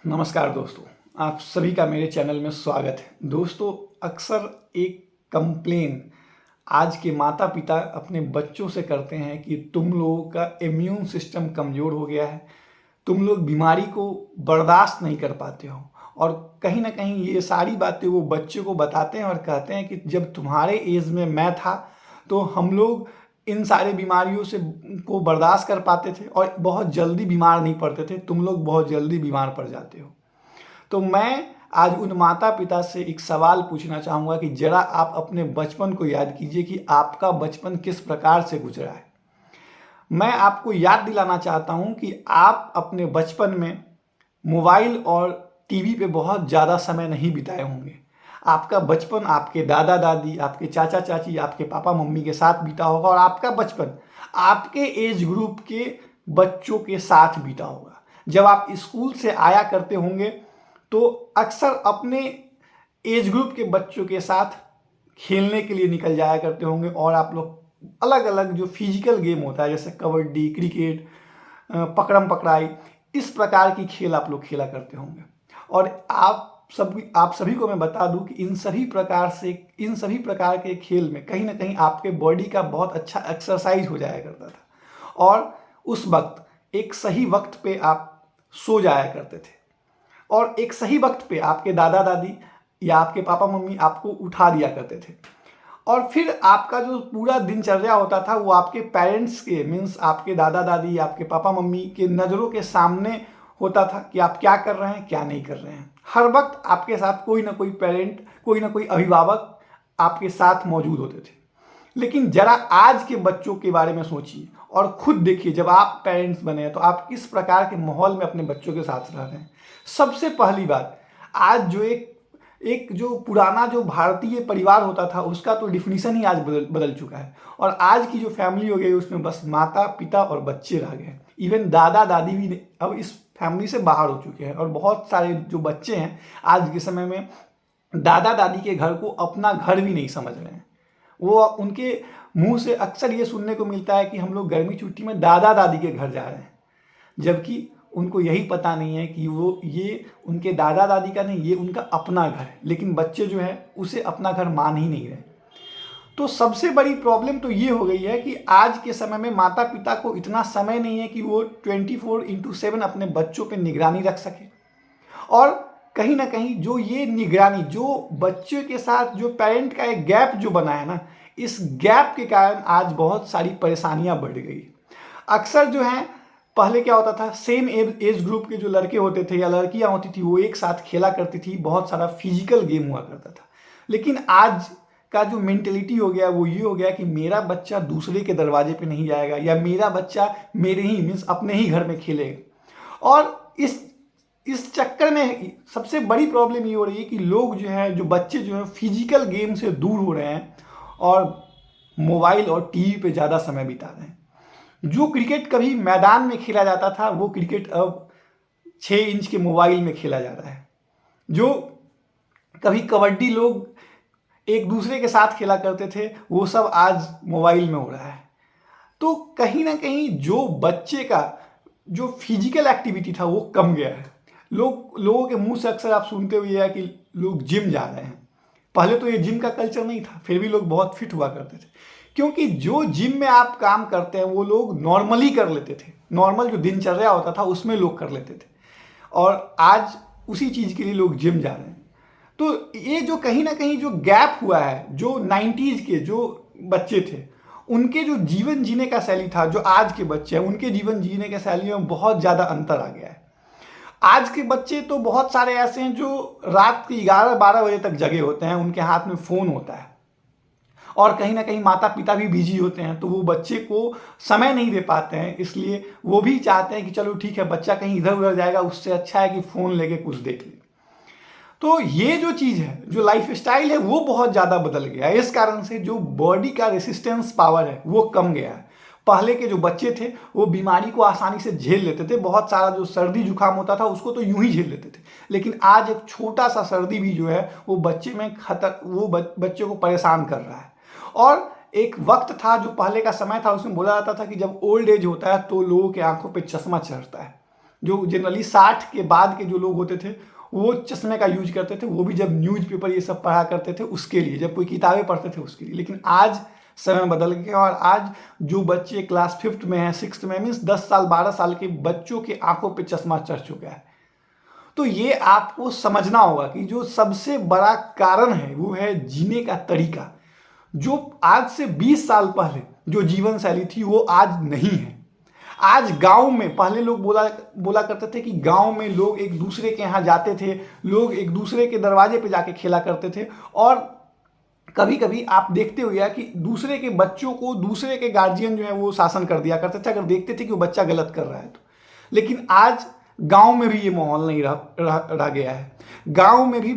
नमस्कार दोस्तों, आप सभी का मेरे चैनल में स्वागत है। दोस्तों, अक्सर एक कंप्लेन आज के माता पिता अपने बच्चों से करते हैं कि तुम लोगों का इम्यून सिस्टम कमज़ोर हो गया है, तुम लोग बीमारी को बर्दाश्त नहीं कर पाते हो। और कहीं ना कहीं ये सारी बातें वो बच्चों को बताते हैं और कहते हैं कि जब तुम्हारे एज में मैं था तो हम लोग इन सारे बीमारियों से को बर्दाश्त कर पाते थे और बहुत जल्दी बीमार नहीं पड़ते थे, तुम लोग बहुत जल्दी बीमार पड़ जाते हो। तो मैं आज उन माता पिता से एक सवाल पूछना चाहूँगा कि जरा आप अपने बचपन को याद कीजिए कि आपका बचपन किस प्रकार से गुजरा है। मैं आपको याद दिलाना चाहता हूँ कि आप अपने बचपन में मोबाइल और टीवी पे बहुत ज़्यादा समय नहीं बिताए होंगे। आपका बचपन आपके दादा दादी, आपके चाचा चाची, आपके पापा मम्मी के साथ बीता होगा और आपका बचपन आपके एज ग्रुप के बच्चों के साथ बीता होगा। जब आप स्कूल से आया करते होंगे तो अक्सर अपने एज ग्रुप के बच्चों के साथ खेलने के लिए निकल जाया करते होंगे और आप लोग अलग अलग जो फिजिकल गेम होता है जैसे कबड्डी, क्रिकेट, पकड़म पकड़ाई, इस प्रकार की खेल आप लोग खेला करते होंगे। और आप सभी को मैं बता दूं कि इन सभी प्रकार के खेल में कहीं ना कहीं आपके बॉडी का बहुत अच्छा एक्सरसाइज हो जाया करता था और उस वक्त एक सही वक्त पे आप सो जाया करते थे और एक सही वक्त पे आपके दादा दादी या आपके पापा मम्मी आपको उठा दिया करते थे। और फिर आपका जो पूरा दिनचर्या होता था वो आपके पेरेंट्स के मीन्स आपके दादा दादी, आपके पापा मम्मी के नज़रों के सामने होता था कि आप क्या कर रहे हैं, क्या नहीं कर रहे हैं। हर वक्त आपके साथ कोई ना कोई पेरेंट, कोई ना कोई अभिभावक आपके साथ मौजूद होते थे। लेकिन जरा आज के बच्चों के बारे में सोचिए और खुद देखिए, जब आप पेरेंट्स बने हैं तो आप किस प्रकार के माहौल में अपने बच्चों के साथ रह रहे हैं। सबसे पहली बात, आज जो एक जो पुराना जो भारतीय परिवार होता था उसका तो डिफिनीशन ही आज बदल चुका है और आज की जो फैमिली हो गई उसमें बस माता पिता और बच्चे रह गए। इवन दादा दादी भी अब इस फैमिली से बाहर हो चुके हैं और बहुत सारे जो बच्चे हैं आज के समय में दादा दादी के घर को अपना घर भी नहीं समझ रहे हैं। वो उनके मुंह से अक्सर ये सुनने को मिलता है कि हम लोग गर्मी छुट्टी में दादा दादी के घर जा रहे हैं, जबकि उनको यही पता नहीं है कि ये उनके दादा दादी का नहीं, ये उनका अपना घर है। लेकिन बच्चे जो है उसे अपना घर मान ही नहीं रहे। तो सबसे बड़ी प्रॉब्लम तो ये हो गई है कि आज के समय में माता पिता को इतना समय नहीं है कि वो 24/7 अपने बच्चों पर निगरानी रख सके। और कहीं ना कहीं जो ये निगरानी, जो बच्चे के साथ जो पेरेंट का एक गैप जो बना है ना, इस गैप के कारण आज बहुत सारी परेशानियां बढ़ गई। अक्सर जो है पहले क्या होता था, सेम एज ग्रुप के जो लड़के होते थे या लड़कियां होती थी वो एक साथ खेला करती थी, बहुत सारा फिजिकल गेम हुआ करता था। लेकिन आज का जो मेंटेलिटी हो गया वो ये हो गया कि मेरा बच्चा दूसरे के दरवाजे पे नहीं जाएगा या मेरा बच्चा मेरे ही मीन्स अपने ही घर में खेलेगा। और इस चक्कर में सबसे बड़ी प्रॉब्लम ये हो रही है कि लोग जो है, जो बच्चे जो है फिजिकल गेम से दूर हो रहे हैं और मोबाइल और टीवी पे ज़्यादा समय बिता रहे हैं। जो क्रिकेट कभी मैदान में खेला जाता था वो क्रिकेट अब 6 इंच के मोबाइल में खेला जा रहा है। जो कभी कबड्डी लोग एक दूसरे के साथ खेला करते थे वो सब आज मोबाइल में हो रहा है। तो कहीं ना कहीं जो बच्चे का जो फिजिकल एक्टिविटी था वो कम गया है। लोगों के मुंह से अक्सर आप सुनते हुए है कि लोग जिम जा रहे हैं। पहले तो ये जिम का कल्चर नहीं था, फिर भी लोग बहुत फिट हुआ करते थे, क्योंकि जो जिम में आप काम करते हैं वो लोग नॉर्मली कर लेते थे। नॉर्मल जो दिनचर्या होता था उसमें लोग कर लेते थे और आज उसी चीज़ के लिए लोग जिम जा रहे हैं। तो ये जो कहीं ना कहीं जो गैप हुआ है, जो 90s के जो बच्चे थे उनके जो जीवन जीने का शैली था, जो आज के बच्चे हैं उनके जीवन जीने के शैली में बहुत ज़्यादा अंतर आ गया है। आज के बच्चे तो बहुत सारे ऐसे हैं जो रात के 11-12 बजे तक जगे होते हैं, उनके हाथ में फ़ोन होता है और कहीं ना कहीं माता पिता भी बिजी होते हैं तो वो बच्चे को समय नहीं दे पाते हैं। इसलिए वो भी चाहते हैं कि चलो ठीक है, बच्चा कहीं इधर उधर जाएगा, उससे अच्छा है कि फ़ोन लेके कुछ देख ले। तो ये जो चीज़ है, जो लाइफ स्टाइल है वो बहुत ज़्यादा बदल गया है। इस कारण से जो बॉडी का रेसिस्टेंस पावर है वो कम गया है। पहले के जो बच्चे थे वो बीमारी को आसानी से झेल लेते थे, बहुत सारा जो सर्दी जुकाम होता था उसको तो यूं ही झेल लेते थे। लेकिन आज एक छोटा सा सर्दी भी जो है वो बच्चे में बच्चे को परेशान कर रहा है। और एक वक्त था जो पहले का समय था, उसमें बोला जाता था कि जब ओल्ड एज होता है तो लोगों के आंखों पे चश्मा चढ़ता है। जो जनरली 60 के बाद के जो लोग होते थे वो चश्मे का यूज करते थे, वो भी जब न्यूज़पेपर ये सब पढ़ा करते थे उसके लिए, जब कोई किताबें पढ़ते थे उसके लिए। लेकिन आज समय बदल गया और आज जो बच्चे क्लास 5th में हैं, 6th में, मीन्स 10 साल 12 साल के बच्चों के आंखों पे चश्मा चढ़ चुका है। तो ये आपको समझना होगा कि जो सबसे बड़ा कारण है वो है जीने का तरीका। जो आज से 20 साल पहले जो जीवन शैली थी वो आज नहीं है। आज गांव में पहले लोग बोला करते थे कि गांव में लोग एक दूसरे के यहाँ जाते थे, लोग एक दूसरे के दरवाजे पे जाके खेला करते थे, और कभी कभी आप देखते हुए कि दूसरे के बच्चों को दूसरे के गार्जियन जो है वो शासन कर दिया करते थे अगर देखते थे कि वो बच्चा गलत कर रहा है तो। लेकिन आज गांव में भी ये माहौल नहीं रह गया है। गांव में भी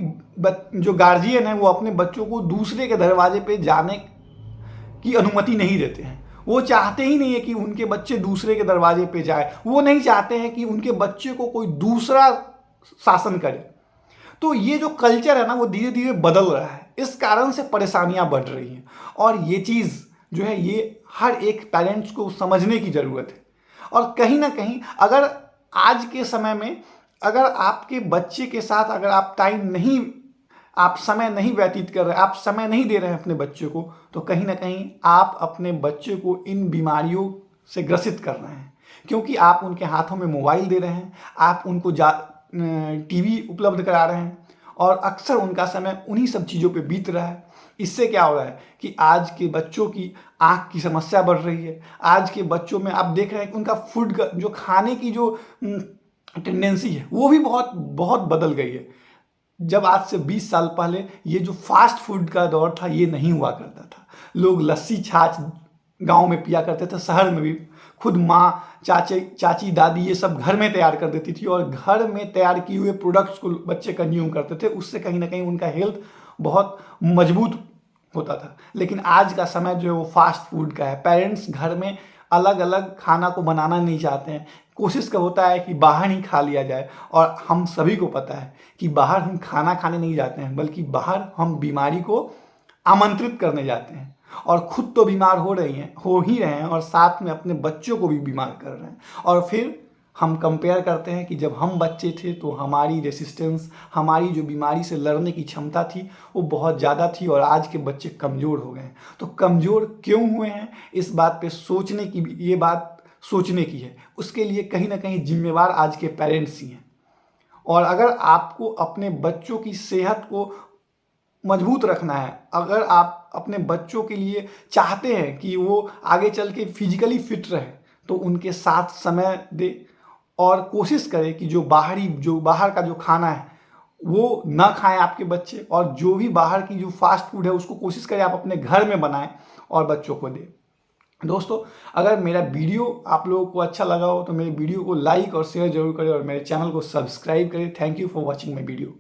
जो गार्जियन है वो अपने बच्चों को दूसरे के दरवाजे पे जाने की अनुमति नहीं देते हैं। वो चाहते ही नहीं है कि उनके बच्चे दूसरे के दरवाजे पे जाए, वो नहीं चाहते हैं कि उनके बच्चे को कोई दूसरा शासन करे। तो ये जो कल्चर है ना वो धीरे धीरे बदल रहा है, इस कारण से परेशानियां बढ़ रही हैं। और ये चीज़ जो है ये हर एक पेरेंट्स को समझने की ज़रूरत है। और कहीं ना कहीं अगर आज के समय में अगर आपके बच्चे के साथ अगर आप समय नहीं व्यतीत कर रहे, आप समय नहीं दे रहे हैं अपने बच्चे को, तो कहीं ना कहीं आप अपने बच्चे को इन बीमारियों से ग्रसित कर रहे हैं। क्योंकि आप उनके हाथों में मोबाइल दे रहे हैं, आप उनको टीवी उपलब्ध करा रहे हैं, और अक्सर उनका समय उन्हीं सब चीज़ों पे बीत रहा है। इससे क्या हो रहा है कि आज के बच्चों की आँख की समस्या बढ़ रही है। आज के बच्चों में आप देख रहे हैं कि उनका फूड का जो खाने की जो टेंडेंसी है वो भी बहुत बहुत बदल गई है। जब आज से 20 साल पहले ये जो फास्ट फूड का दौर था ये नहीं हुआ करता था। लोग लस्सी छाछ गांव में पिया करते थे, शहर में भी खुद माँ चाची दादी ये सब घर में तैयार कर देती थी, और घर में तैयार किए हुए प्रोडक्ट्स को बच्चे कंज्यूम करते थे। उससे कहीं ना कहीं उनका हेल्थ बहुत मजबूत होता था। लेकिन आज का समय जो है वो फास्ट फूड का है। पेरेंट्स घर में अलग अलग खाना को बनाना नहीं चाहते हैं, कोशिश का होता है कि बाहर ही खा लिया जाए। और हम सभी को पता है कि बाहर हम खाना खाने नहीं जाते हैं, बल्कि बाहर हम बीमारी को आमंत्रित करने जाते हैं, और खुद तो बीमार हो ही रहे हैं, और साथ में अपने बच्चों को भी बीमार कर रहे हैं। और फिर हम कंपेयर करते हैं कि जब हम बच्चे थे तो हमारी रेसिस्टेंस, हमारी जो बीमारी से लड़ने की क्षमता थी वो बहुत ज़्यादा थी, और आज के बच्चे कमज़ोर हो गए हैं। तो कमज़ोर क्यों हुए हैं, इस बात पे ये बात सोचने की है। उसके लिए कहीं ना कहीं जिम्मेवार आज के पेरेंट्स ही हैं। और अगर आपको अपने बच्चों की सेहत को मजबूत रखना है, अगर आप अपने बच्चों के लिए चाहते हैं कि वो आगे चल के फिजिकली फिट रहे, तो उनके साथ समय दे, और कोशिश करें कि जो बाहर का जो खाना है वो ना खाएं आपके बच्चे, और जो भी बाहर की जो फास्ट फूड है उसको कोशिश करें आप अपने घर में बनाएं और बच्चों को दें। दोस्तों, अगर मेरा वीडियो आप लोगों को अच्छा लगा हो तो मेरे वीडियो को लाइक और शेयर जरूर करें, और मेरे चैनल को सब्सक्राइब करें। Thank you for watching my video.